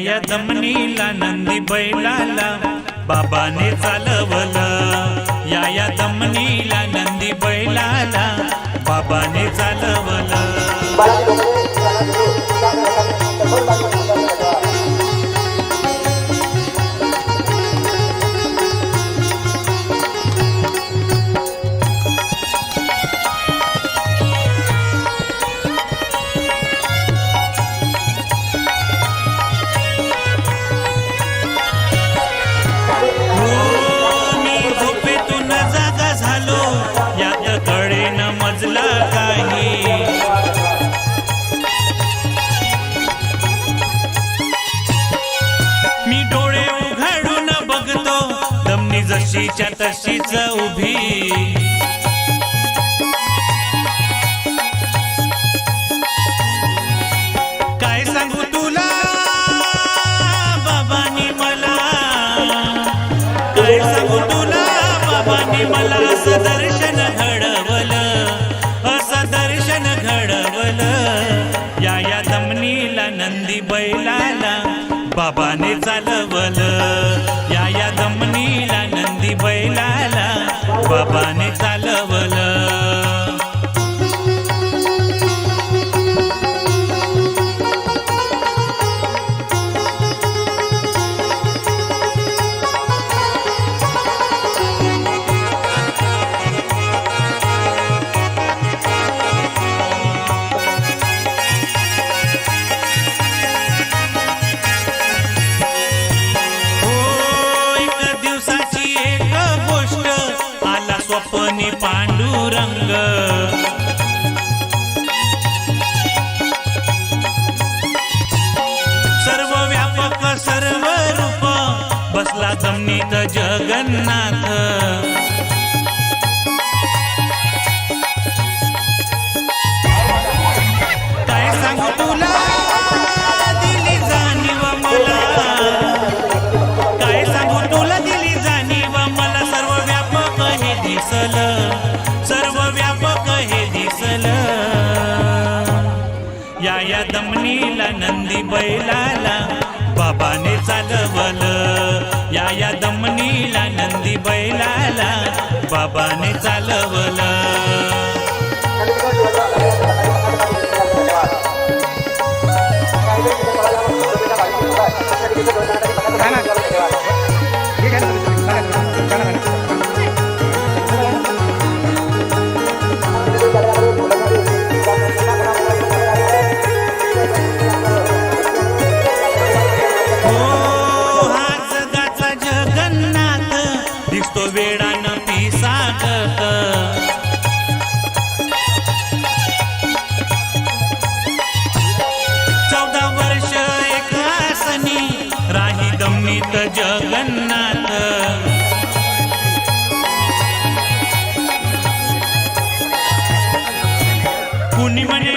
या दमनीला नंदी बैलाला बाबाने चालवलं। या दमनीला नंदी बैलाला बाबाने चालवलं। मी डोळे उघडून बघतो दमनी जशीच्या तशीच उभी। काय सांगू तुला बाबांनी मला, काय सांगू तुला बाबांनी मला असं दर्शन घडवलं, असं दर्शन घडवलं। या दमनीला नंदी बैलाला बाबाने चालवलं। या दमनीला नंदी बैलाला बाबाने चालवलं। स्वप्नी पांडुरंग सर्व व्यापक सर्व रूप बसला जमनीत जगन्नाथ। काय सांगू तुला दिली जाणीव मला, काय सांगू तुला दिली जाणीव मला। सर्व व्यापक हे दिसलं, सर्व व्यापक हे दिसलं। या दमनीला नंदी बैलाला बाबाने चालवलं। या दमनीला नंदी बैलाला बाबाने चालवलं। दिसतो वेळानं पिसागत, 14 वर्ष एकासनी राही दमनीत जगन्नाथ। कुणी म्हणे